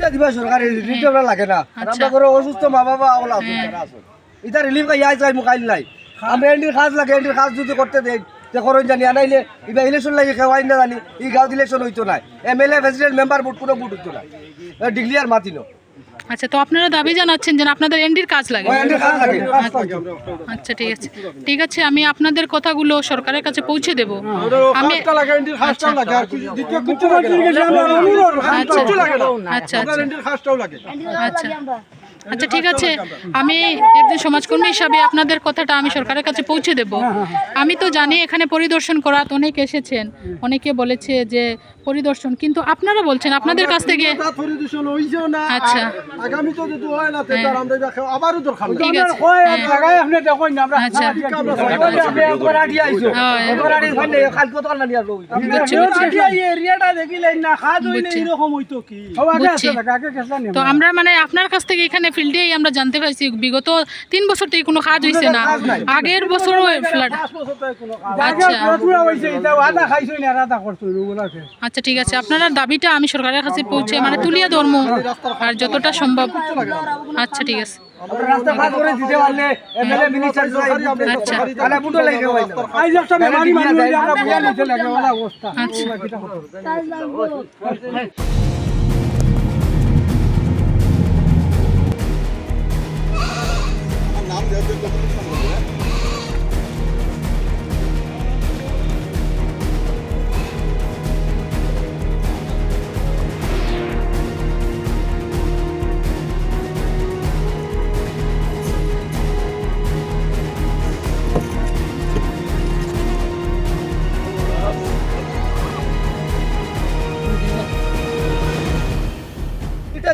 এটা দিবা সরকার রিলিফ লাগে না আমরা করে অসুস্থ মা বাবা ওলা আছে যারা আছে এটা রিলিফ কাই যাই মোবাইল নাই আমরা এন্ডির কাজ লাগে এন্ডির কাজ যদি করতে দেই তে করন জানি আনাইলে ইবা ইলেকশন লাগে খেওয়াই না জানি এই গাঁও ইলেকশন হইতো না এমএলএ প্রেসিডেন্ট মেম্বার ভোট পুরো ভোট হইতো না ডিক্লিয়ার মাতিনো। আচ্ছা, তো আপনারা দাবি জানাচ্ছেন যে আপনাদের এনডির কাজ লাগে। এন্ডির কাজ লাগে আচ্ছা, ঠিক আছে, ঠিক আছে, আমি আপনাদের কথাগুলো সরকারের কাছে পৌঁছে দেব। আমি আচ্ছা আচ্ছা আচ্ছা আচ্ছা ঠিক আছে, আমি একজন সমাজকর্মী হিসাবে আপনাদের কথাটা আমি সরকারের কাছে পৌঁছে দেব। আমি তো জানি এখানে পরিদর্শন করাতে অনেক এসেছেন, অনেকে বলেছে যে পরিদর্শন, কিন্তু আপনারা বলছেন আপনাদের কাছ থেকে আচ্ছা ঠিক আছে তো আমরা মানে আপনার কাছ থেকে এখানে ফিল্ডে আমরা জানতে পারছি বিগত 3 বছর থেকে কোনো কাজ হয়েছে না, আগের বছরও ফ্লাড। আচ্ছা ঠিক আছে, আপনার দাবিটা আমি সরকারের কাছে পৌঁছে মানে তুলিয়া ধর্ম আর যতটা সম্ভব। আচ্ছা ঠিক আছে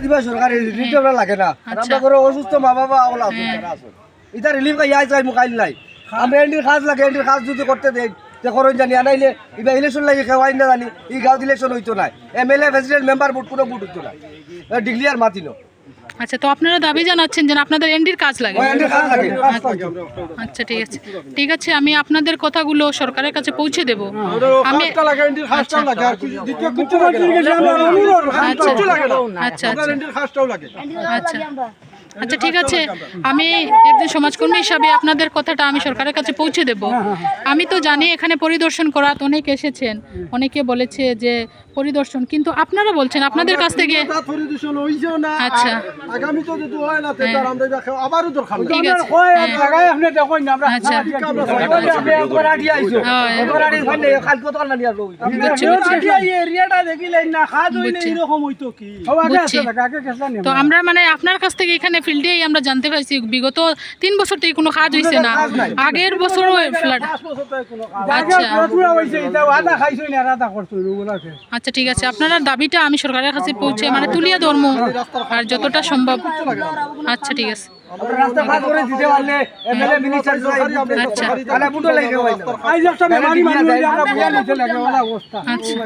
দিবা সরকার রিলিফ লাগে না আমরা করে অসুস্থ মা বাবা ওলা আছে যারা আছে এটা রিলিফ কাই যাই মোবাইল নাই আমরা এন্ডির কাজ লাগে এন্ডির কাজ যদি করতে দেই তে করন জানি আনাইলে ইবা ইলেকশন লাগে খেওয়াই না জানি এই গাঁও ইলেকশন হইতো না এমএলএ প্রেসিডেন্ট মেম্বার ভোট পুরো ভোট হইতো না ডিক্লিয়ার মাতিনো। আচ্ছা, তো আপনারা দাবি জানাচ্ছেন যে আপনাদের এনডির কাজ লাগে। আচ্ছা ঠিক আছে, ঠিক আছে, আমি আপনাদের কথাগুলো সরকারের কাছে পৌঁছে দেব। আমি আচ্ছা আচ্ছা আচ্ছা আচ্ছা ঠিক আছে, আমি একজন সমাজকর্মী হিসাবে আপনাদের কথাটা আমি সরকারের কাছে পৌঁছে দেব। আমি তো জানি এখানে পরিদর্শন করাতে অনেক এসেছেন, অনেকে বলেছে যে পরিদর্শন, কিন্তু আপনারা বলছেন আপনাদের কাছ থেকে আচ্ছা ঠিক আছে তো আমরা মানে আপনার কাছ থেকে এখানে ফিল্ডে আমরা জানতে পারছি বিগত 3 বছর থেকে কোনো কাজ হয়েছে না, আগের বছরও ফ্লাড। আচ্ছা ঠিক আছে, আপনার দাবিটা আমি সরকারের কাছে পৌঁছে মানে তুলিয়া ধর্ম আর যতটা সম্ভব। আচ্ছা ঠিক আছে আচ্ছা